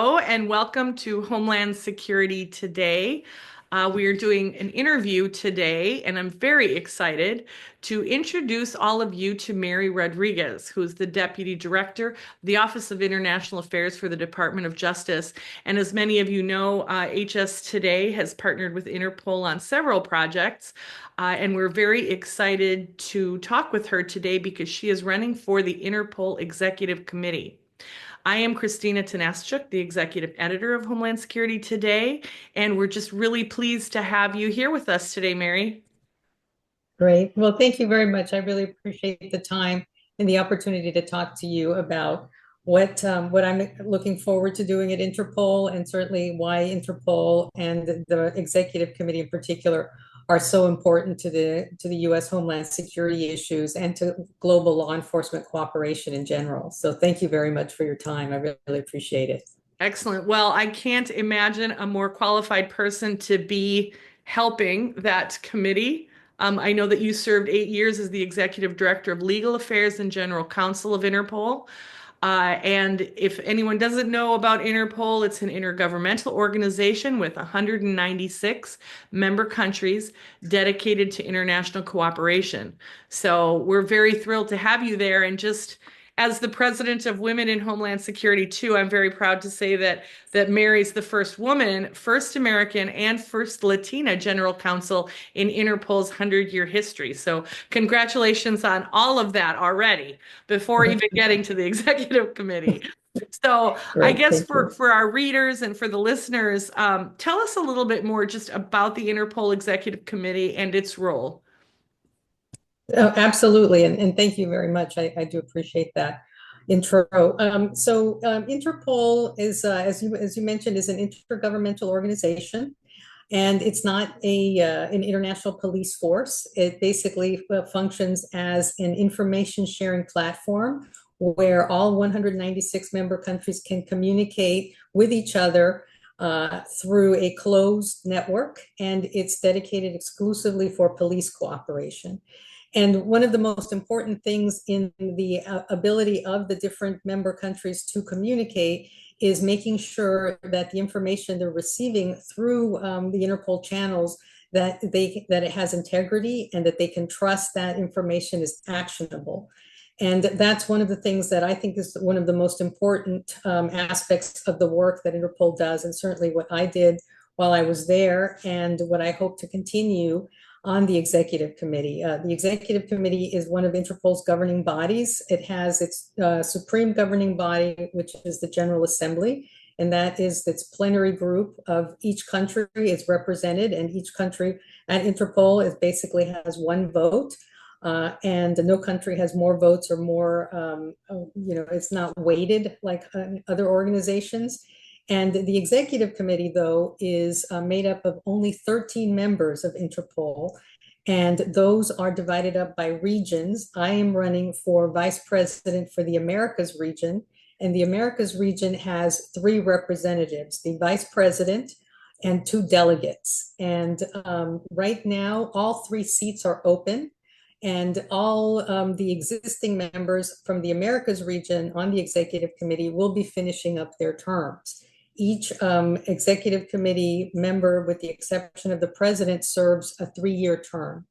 And welcome to Homeland Security Today. We are doing an interview today, and I'm very excited to introduce all of you to Mary Rodriguez, who is the Deputy Director of the Office of International Affairs for the Department of Justice. And as many of you know, HS Today has partnered with Interpol on several projects, and we're very excited to talk with her today because she is running for the Interpol Executive Committee. I am Christina Tanaschuk, the executive editor of Homeland Security Today, and we're just really pleased to have you here with us today, Mary. Great. Well, thank you very much. I really appreciate the time and the opportunity to talk to you about what I'm looking forward to doing at Interpol, and certainly why Interpol and the executive committee in particular are so important to the U.S. Homeland Security issues and to global law enforcement cooperation in general. So thank you very much for your time. I really appreciate it. Excellent. Well, I can't imagine a more qualified person to be helping that committee. I know that you served 8 years as the executive director of legal affairs and general counsel of Interpol. And if anyone doesn't know about Interpol, it's an intergovernmental organization with 196 member countries dedicated to international cooperation. So we're very thrilled to have you there. And just as the president of Women in Homeland Security, too, I'm very proud to say that Mary's the first woman, first American, and first Latina General Counsel in Interpol's 100-year history. So congratulations on all of that already before even getting to the executive committee. So I Great, guess thank you. for our readers and for the listeners, tell us a little bit more just about the Interpol Executive Committee and its role. Oh, absolutely, and thank you very much. I do appreciate that intro. Interpol is, as you mentioned, is an intergovernmental organization, and it's not an international police force. It basically functions as an information sharing platform where all 196 member countries can communicate with each other through a closed network, and it's dedicated exclusively for police cooperation. And one of the most important things in the ability of the different member countries to communicate is making sure that the information they're receiving through the Interpol channels, that it has integrity and that they can trust that information is actionable. And that's one of the things that I think is one of the most important aspects of the work that Interpol does, and certainly what I did while I was there, and what I hope to continue on the executive committee. The executive committee is one of Interpol's governing bodies. It has its supreme governing body, which is the General Assembly, and that is its plenary group of each country is represented, and each country at Interpol is basically has one vote. And no country has more votes or more, it's not weighted like other organizations. And the executive committee, though, is made up of only 13 members of Interpol, and those are divided up by regions. I am running for vice president for the Americas region, and the Americas region has 3 representatives, the vice president and 2 delegates. And right now, all 3 seats are open. And all the existing members from the Americas region on the executive committee will be finishing up their terms. Each executive committee member, with the exception of the president, serves a 3-year term.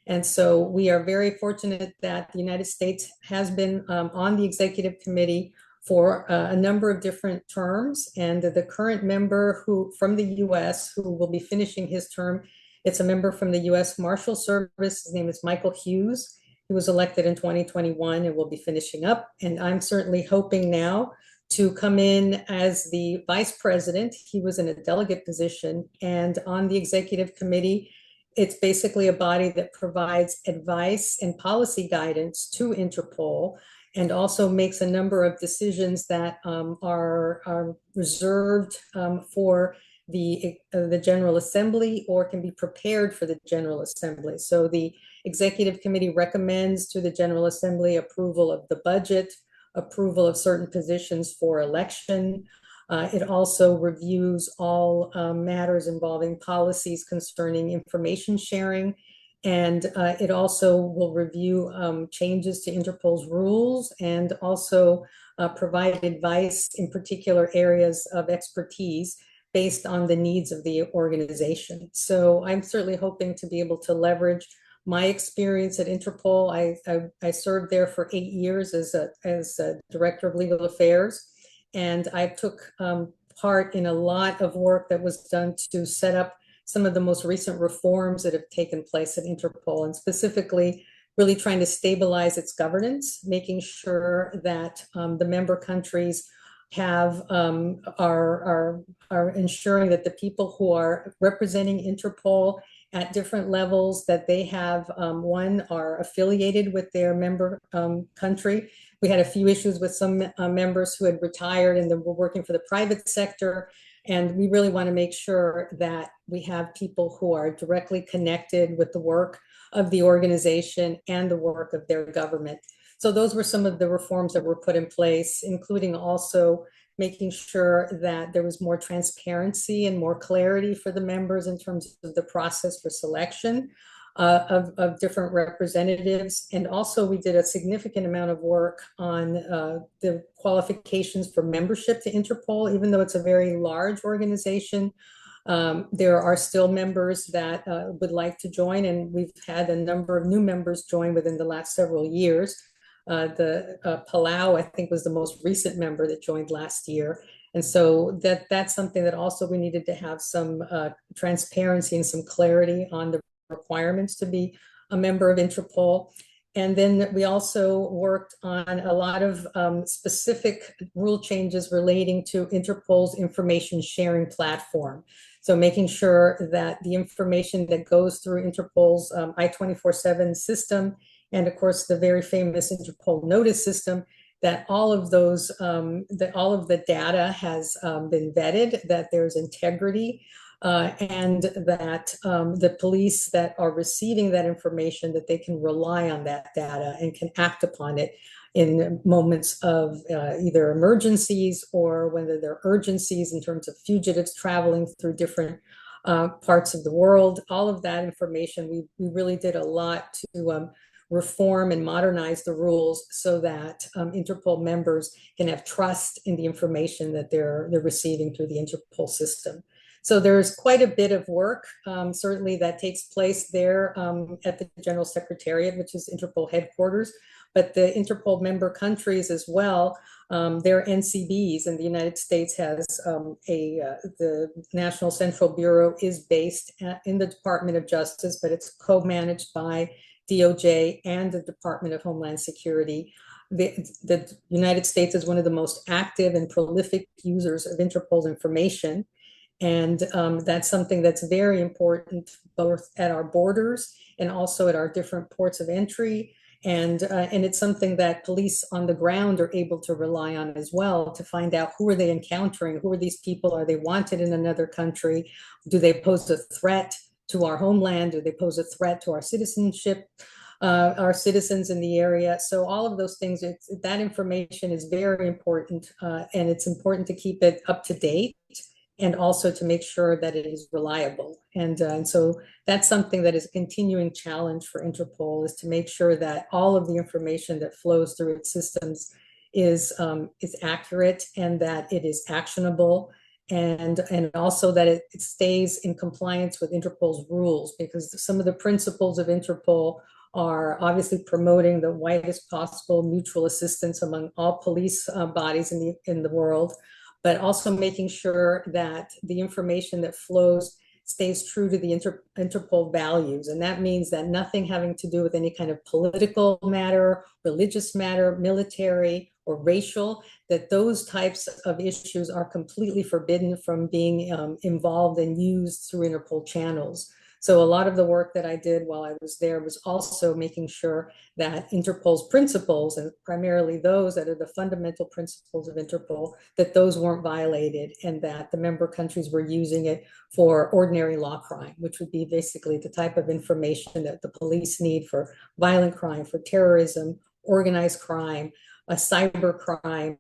And so we are very fortunate that the United States has been on the executive committee for a number of different terms. And the current member from the US who will be finishing his term, it's a member from the US Marshal Service. His name is Michael Hughes. He was elected in 2021 and will be finishing up. And I'm certainly hoping now to come in as the vice president. He was in a delegate position, and on the executive committee, it's basically a body that provides advice and policy guidance to Interpol, and also makes a number of decisions that are reserved for the General Assembly, or can be prepared for the General Assembly. So the executive committee recommends to the General Assembly approval of the budget, approval of certain positions for election. It also reviews all matters involving policies concerning information sharing And it also will review changes to Interpol's rules and also provide advice in particular areas of expertise based on the needs of the organization. So I'm certainly hoping to be able to leverage my experience at Interpol. I served there for 8 years as a director of legal affairs, and I took part in a lot of work that was done to set up some of the most recent reforms that have taken place at Interpol, and specifically really trying to stabilize its governance, making sure that the member countries have are ensuring that the people who are representing Interpol at different levels, that they have one, are affiliated with their member country. We had a few issues with some members who had retired and were working for the private sector. And we really want to make sure that we have people who are directly connected with the work of the organization and the work of their government. So those were some of the reforms that were put in place, including also making sure that there was more transparency and more clarity for the members in terms of the process for selection of different representatives. And also we did a significant amount of work on the qualifications for membership to Interpol. Even though it's a very large organization, there are still members that would like to join, and we've had a number of new members join within the last several years. Palau, I think, was the most recent member that joined last year. And so that's something that also we needed to have some transparency and some clarity on the requirements to be a member of Interpol. And then we also worked on a lot of specific rule changes relating to Interpol's information sharing platform. So making sure that the information that goes through Interpol's I-24/7 system, and of course the very famous Interpol notice system, that all of those, that all of the data has been vetted, that there's integrity, and that the police that are receiving that information, that they can rely on that data and can act upon it in moments of either emergencies or whether they're urgencies in terms of fugitives traveling through different parts of the world. All of that information, we really did a lot to reform and modernize the rules so that Interpol members can have trust in the information that they're receiving through the Interpol system. So there's quite a bit of work, certainly, that takes place there at the General Secretariat, which is Interpol headquarters, but the Interpol member countries as well, their NCBs, and the United States has the National Central Bureau is based in the Department of Justice, but it's co-managed by DOJ and the Department of Homeland Security. The United States is one of the most active and prolific users of Interpol's information. And that's something that's very important both at our borders and also at our different ports of entry. And it's something that police on the ground are able to rely on as well to find out who are they encountering, who are these people, are they wanted in another country, do they pose a threat to our homeland, do they pose a threat to our citizenship, our citizens in the area. So all of those things, that information is very important, and it's important to keep it up to date, and also to make sure that it is reliable. And so that's something that is a continuing challenge for Interpol, is to make sure that all of the information that flows through its systems is accurate, and that it is actionable, and also that it stays in compliance with Interpol's rules, because some of the principles of Interpol are obviously promoting the widest possible mutual assistance among all police bodies in the world, but also making sure that the information that flows stays true to the Interpol values. And that means that nothing having to do with any kind of political matter, religious matter, military, or racial, that those types of issues are completely forbidden from being involved and used through Interpol channels. So a lot of the work that I did while I was there was also making sure that Interpol's principles, and primarily those that are the fundamental principles of Interpol, that those weren't violated, and that the member countries were using it for ordinary law crime, which would be basically the type of information that the police need for violent crime, for terrorism, organized crime, cyber crime,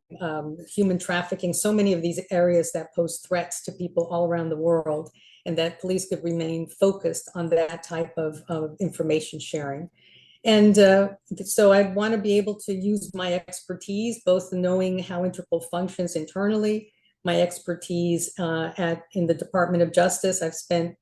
human trafficking, so many of these areas that pose threats to people all around the world, and that police could remain focused on that type of information sharing. And so I want to be able to use my expertise, both knowing how Interpol functions internally, my expertise in the Department of Justice. I've spent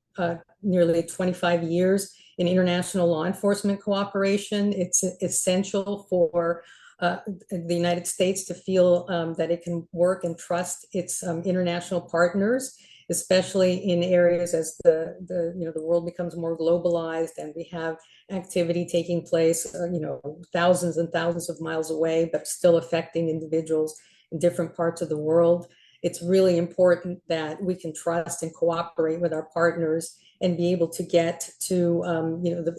nearly 25 years in international law enforcement cooperation. It's essential for the United States to feel that it can work and trust its international partners, especially in areas as the world becomes more globalized and we have activity taking place, thousands and thousands of miles away, but still affecting individuals in different parts of the world. It's really important that we can trust and cooperate with our partners and be able to get to,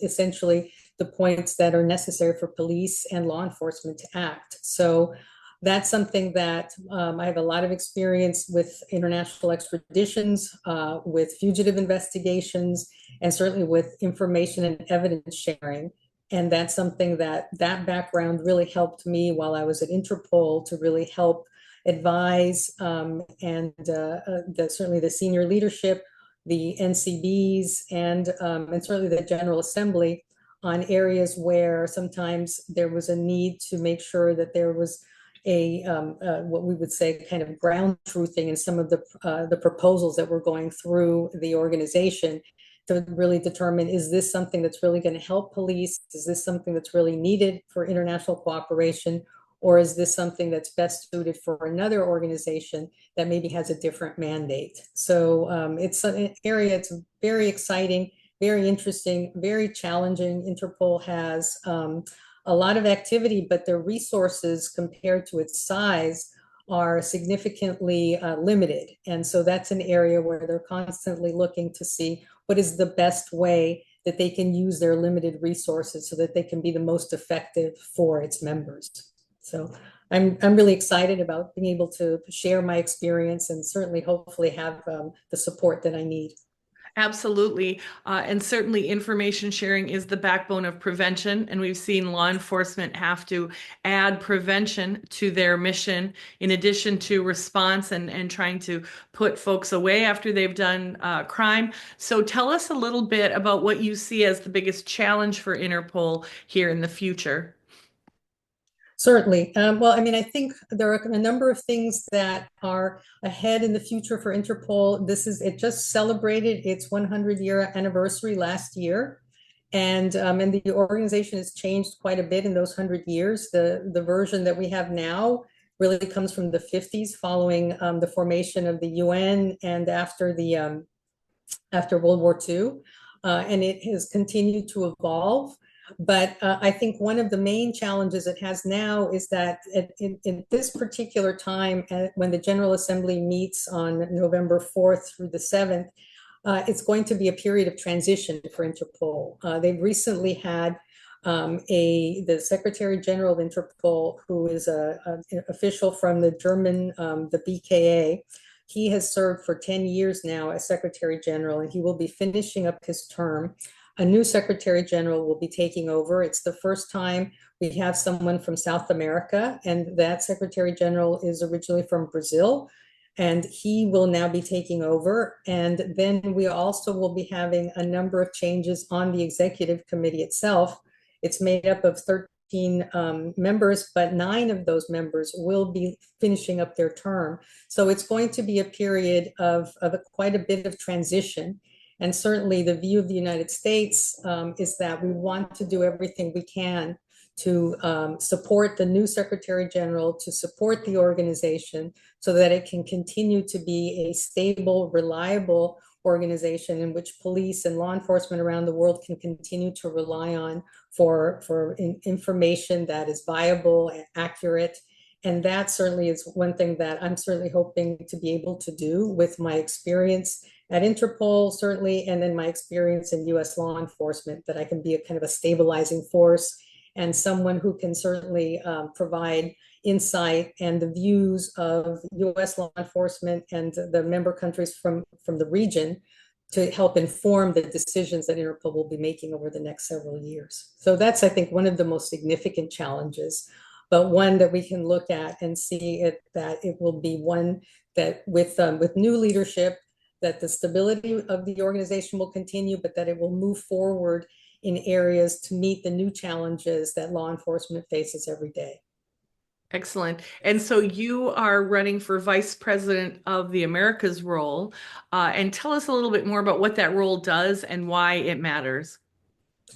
essentially the points that are necessary for police and law enforcement to act. So that's something that I have a lot of experience with international extraditions, with fugitive investigations, and certainly with information and evidence sharing. And that's something that background really helped me while I was at Interpol to really help advise certainly the senior leadership, the NCBs, and certainly the General Assembly on areas where sometimes there was a need to make sure that there was what we would say kind of ground truthing in some of the proposals that were going through the organization to really determine, is this something that's really going to help police? Is this something that's really needed for international cooperation? Or is this something that's best suited for another organization that maybe has a different mandate? So it's an area, it's very exciting, very interesting, very challenging. Interpol has a lot of activity, but their resources compared to its size are significantly limited. And so that's an area where they're constantly looking to see what is the best way that they can use their limited resources so that they can be the most effective for its members. So I'm really excited about being able to share my experience and certainly hopefully have the support that I need. Absolutely. And certainly information sharing is the backbone of prevention. And we've seen law enforcement have to add prevention to their mission in addition to response and trying to put folks away after they've done crime. So tell us a little bit about what you see as the biggest challenge for Interpol here in the future. Certainly. Well, I mean, I think there are a number of things that are ahead in the future for Interpol. It just celebrated its 100-year anniversary last year. And the organization has changed quite a bit in those 100 years. The version that we have now really comes from the 50s following the formation of the UN and after World War II. And it has continued to evolve. But I think one of the main challenges it has now is that in this particular time, when the General Assembly meets on November 4th through the 7th, it's going to be a period of transition for Interpol. They've recently had the Secretary General of Interpol, who is an official from the German, the BKA. He has served for 10 years now as Secretary General, and he will be finishing up his term. A new Secretary General will be taking over. It's the first time we have someone from South America, and that Secretary General is originally from Brazil, and he will now be taking over. And then we also will be having a number of changes on the executive committee itself. It's made up of 13 members, but 9 of those members will be finishing up their term. So it's going to be a period of quite a bit of transition. And certainly the view of the United States is that we want to do everything we can to support the new Secretary General, to support the organization so that it can continue to be a stable, reliable organization in which police and law enforcement around the world can continue to rely on for information that is viable and accurate. And that certainly is one thing that I'm certainly hoping to be able to do with my experience at Interpol, certainly, and then my experience in US law enforcement, that I can be a kind of a stabilizing force and someone who can certainly provide insight and the views of US law enforcement and the member countries from the region to help inform the decisions that Interpol will be making over the next several years. So that's, I think, one of the most significant challenges. but one that we can look at and see that it will be one that with new leadership, that the stability of the organization will continue, but that it will move forward in areas to meet the new challenges that law enforcement faces every day. Excellent. And so you are running for Vice President of the Americas role. And tell us a little bit more about what that role does and why it matters.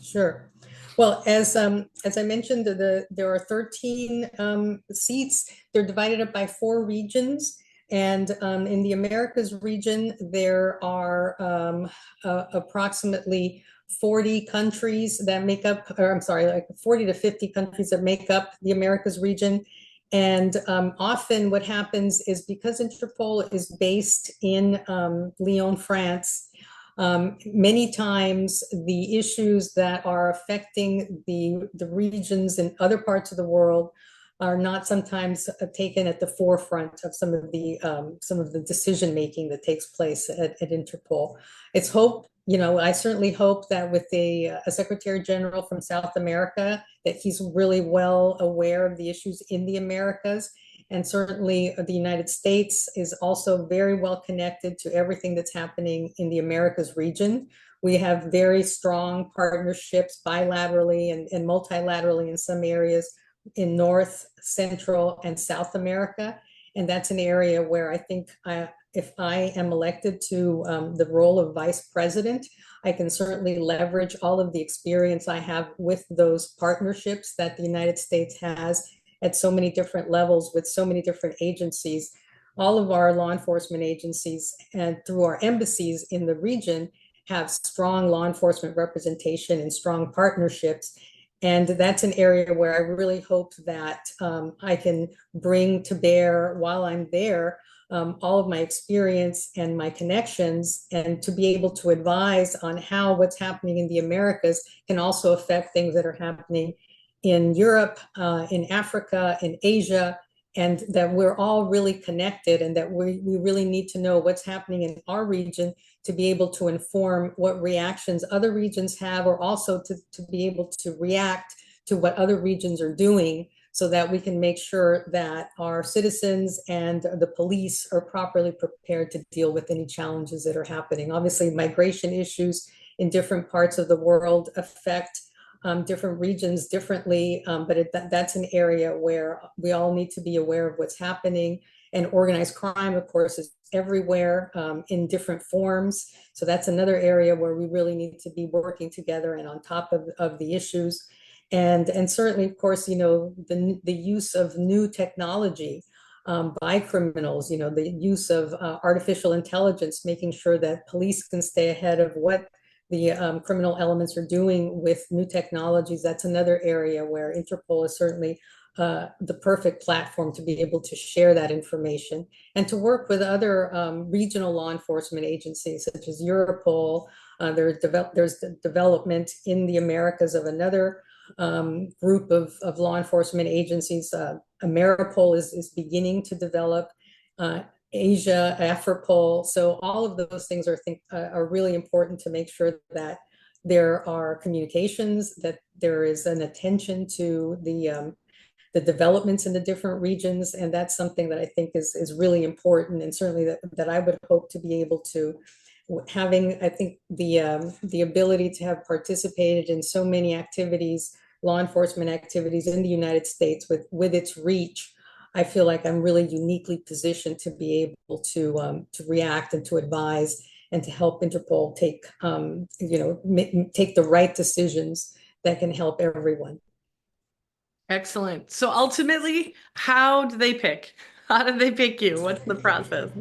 Sure. Well, as I mentioned, there are 13 seats. They're divided up by 4 regions. And in the Americas region, there are approximately 40 countries that make up, or I'm sorry, like 40 to 50 countries that make up the Americas region. And often what happens is, because Interpol is based in Lyon, France, many times the issues that are affecting the regions in other parts of the world are not sometimes taken at the forefront of some of the decision making that takes place at Interpol. It's hope, I certainly hope that with a Secretary General from South America, that he's really well aware of the issues in the Americas. And certainly the United States is also very well connected to everything that's happening in the Americas region. We have very strong partnerships bilaterally and multilaterally in some areas in North, Central, and South America. And that's an area where I think if I am elected to the role of Vice President, I can certainly leverage all of the experience I have with those partnerships that the United States has at so many different levels with so many different agencies. All of our law enforcement agencies and through our embassies in the region have strong law enforcement representation and strong partnerships. And that's an area where I really hope that I can bring to bear while I'm there all of my experience and my connections, and to be able to advise on how what's happening in the Americas can also affect things that are happening in Europe, in Africa, in Asia, and that we're all really connected, and that we really need to know what's happening in our region to be able to inform what reactions other regions have, or also to be able to react to what other regions are doing, so that we can make sure that our citizens and the police are properly prepared to deal with any challenges that are happening. Obviously, migration issues in different parts of the world affect different regions differently, but that's an area where we all need to be aware of what's happening. And organized crime, of course, is everywhere in different forms. So that's another area where we really need to be working together and on top of the issues. And certainly, of course, the use of new technology by criminals, the use of artificial intelligence, making sure that police can stay ahead of what the criminal elements are doing with new technologies. That's another area where Interpol is certainly the perfect platform to be able to share that information and to work with other regional law enforcement agencies such as Europol. There's development in the Americas of another group of law enforcement agencies. Ameripol is beginning to develop. Asia, Afripol. So all of those things are really important to make sure that there are communications, that there is an attention to the developments in the different regions, and that's something that I think is really important, and certainly that I would hope to be able to, having, I think, the ability to have participated in so many activities, law enforcement activities in the United States with its reach. I feel like I'm really uniquely positioned to be able to react and to advise and to help Interpol take the right decisions that can help everyone. Excellent. So ultimately, how do they pick? How do they pick you? What's the process?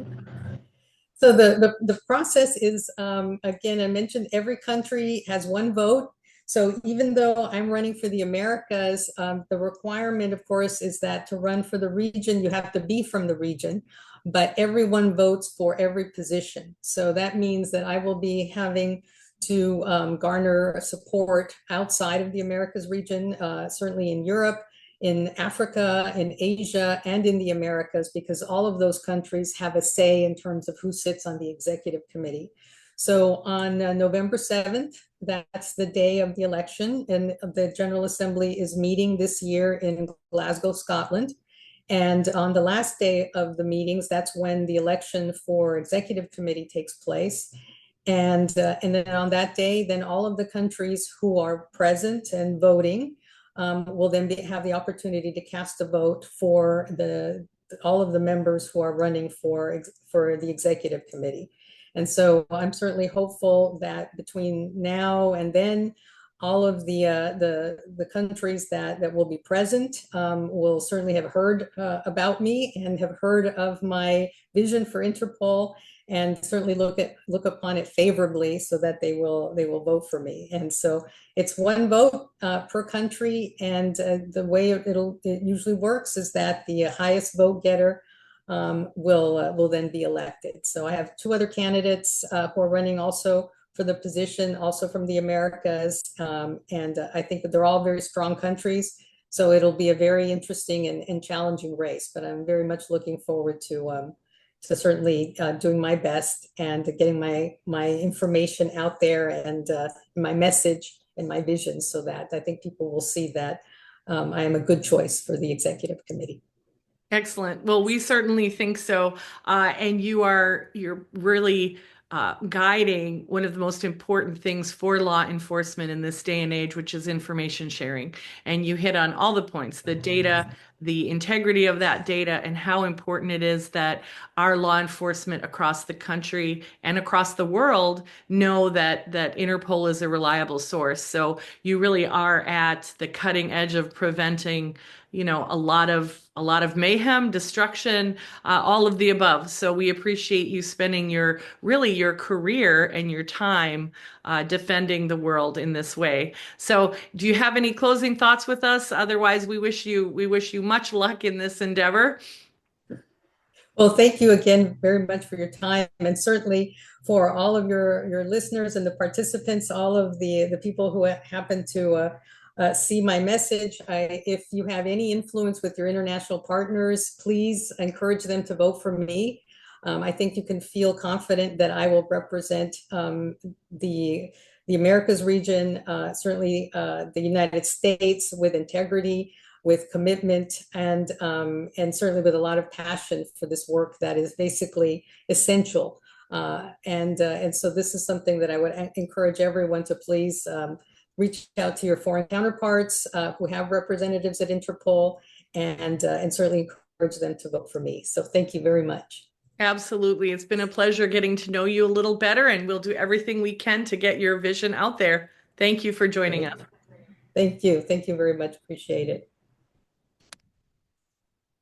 So the process is, again, I mentioned every country has one vote. So even though I'm running for the Americas, the requirement, of course, is that to run for the region, you have to be from the region, but everyone votes for every position. So that means that I will be having to garner support outside of the Americas region, certainly in Europe, in Africa, in Asia, and in the Americas, because all of those countries have a say in terms of who sits on the executive committee. So on November 7th, that's the day of the election, and the General Assembly is meeting this year in Glasgow, Scotland. And on the last day of the meetings, that's when the election for executive committee takes place. And then on that day, then all of the countries who are present and voting will then have the opportunity to cast a vote for all of the members who are running for the executive committee. And so I'm certainly hopeful that between now and then, all of the countries that will be present will certainly have heard about me and have heard of my vision for Interpol, and certainly look upon it favorably, so that they will vote for me. And so it's one vote per country, and the way it usually works is that the highest vote getter will then be elected. So I have two other candidates who are running also for the position, also from the Americas, and I think that they're all very strong countries. So it'll be a very interesting and challenging race. But I'm very much looking forward to certainly doing my best and getting my information out there, and my message and my vision, so that I think people will see that I am a good choice for the executive committee. Excellent. Well, we certainly think so. And you're really guiding one of the most important things for law enforcement in this day and age, which is information sharing. And you hit on all the points, the data, the integrity of that data, and how important it is that our law enforcement across the country and across the world know that Interpol is a reliable source. So you really are at the cutting edge of preventing, a lot of mayhem, destruction, all of the above. So we appreciate you spending your career and your time defending the world in this way. So do you have any closing thoughts with us? Otherwise, we wish you much luck in this endeavor. Well, thank you again very much for your time, and certainly for all of your listeners and the participants, all of the people who happen to see my message. If you have any influence with your international partners, please encourage them to vote for me. I think you can feel confident that I will represent the Americas region, certainly the United States, with integrity, with commitment, and certainly with a lot of passion for this work that is basically essential. And so this is something that I would encourage everyone to please reach out to your foreign counterparts who have representatives at Interpol, and certainly encourage them to vote for me. So thank you very much. Absolutely. It's been a pleasure getting to know you a little better, and we'll do everything we can to get your vision out there. Thank you for joining Great. us. Thank you. Thank you very much. Appreciate it.